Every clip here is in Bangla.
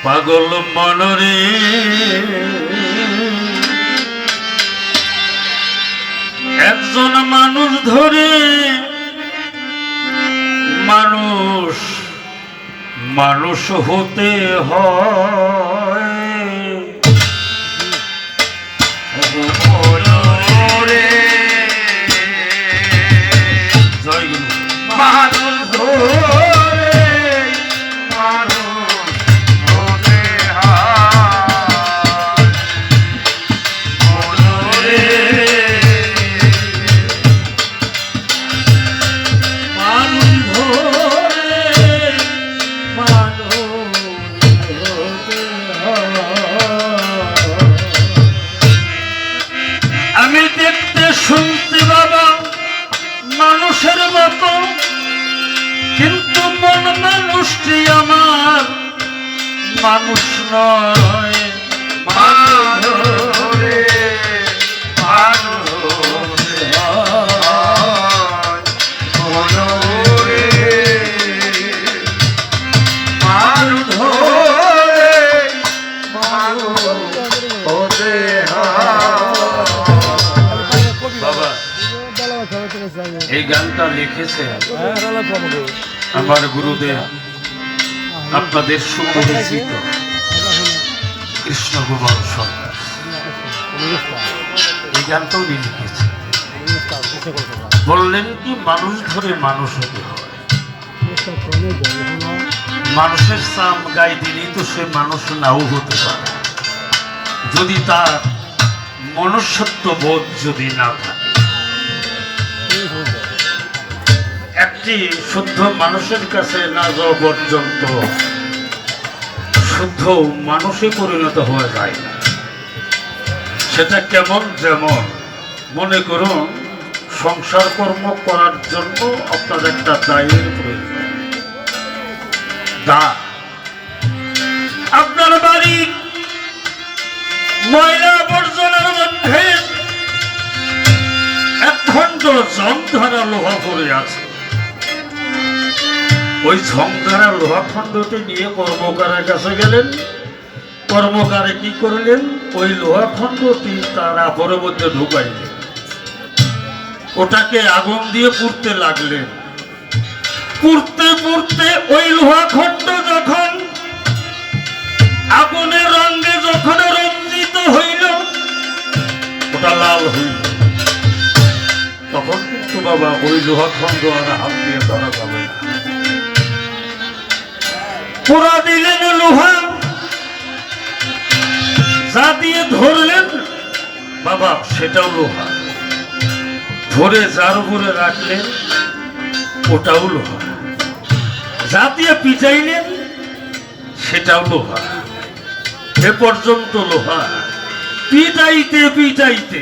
পাগল মনরে একজন মানুষ ধরে মানুষ মানুষ হতে হয় জয়গুরু মানুষ ধরে মানুষ হতে হয় মানুষ ধরে মানুষ হতে হয়। আমি দেখতে শুনতে বাবা মানুষের মতো, কিন্তু মন মানুষটি আমার মানুষ নয়। এই গানটা লিখেছে আমার গুরুদেব, আপনাদের সুপরিচিত কৃষ্ণ গোপাল সরকার। এই গানটাও লিখেছে, বললেন কি মানুষ ধরে মানুষ হতে হয়। মানুষের সাম গায়ে দিলেই তো সে মানুষ নাও হতে পারে, যদি তার মনুষ্যত্ব বোধ যদি না থাকে। একটি শুদ্ধ মানুষের কাছে না যাওয়া পর্যন্ত শুদ্ধ মানুষে পরিণত হয়ে যায় না। সেটা কেমন, যেমন মনে করুন সংসার কর্ম করার জন্য আপনার একটা দায়ের প্রয়োজন। দা আপনার বাড়ি ময়লা আবর্জনার মধ্যে একখণ্ড ঝংধারা লোহা পড়ে আছে। ওই ঝংধারা লোহা খণ্ডটি নিয়ে কর্মকারের কাছে গেলেন। কর্মকারে কি করলেন, ওই লোহা খণ্ডটি তার আপরের মধ্যে ঢুকাইলেন, ওটাকে আগুন দিয়ে পুড়তে লাগলেন। পুড়তে পুড়তে ওই লোহা খণ্ড যখন আগুনের রঙে যখন রঞ্জিত হইল, ওটা লাল হইল, তখন কিন্তু বাবা ওই লোহা খণ্ড আর হাত দিয়ে ধরা যাবে না। পোড়া দিলেন লোহা, যা দিয়ে ধরলেন বাবা সেটাও লোহা, ধরে যার উপরে রাখলেন ওটাও লোহা, যা দিয়ে পিটাইলেন সেটাও লোহা। এ পর্যন্ত লোহা। পিটাইতে পিটাইতে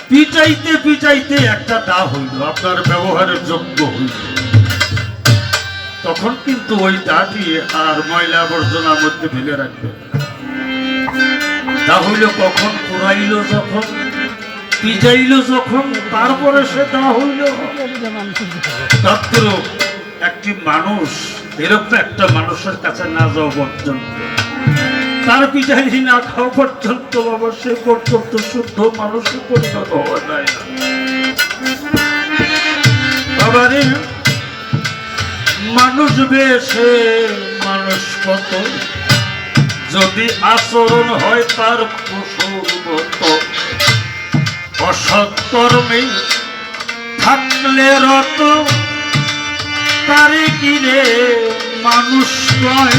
পিটাইতে পিটাইতে একটা দা হইল, আপনার ব্যবহারের যোগ্য হইল। তখন কিন্তু ওই দাটি আর ময়লা আবর্জনার মধ্যে ফেলে রাখবে। তা হইল কখন, পুরাইল যখন, পিটাইল যখন, তারপরে সে দা হইল। তারপর একটি মানুষ এরকম একটা মানুষের কাছে না যাওয়া পর্যন্ত, তার পিটাইলি না খাওয়া পর্যন্ত বাবা সে পর্যন্ত শুদ্ধ মানুষে পরিণত হওয়া যায় না। বাবারে মানুষ বেশে মানুষ কত, যদি আচরণ হয় তার পশুর মতো, অসৎকর্মে থাকলে রত, তারে কিরে মানুষ নয়।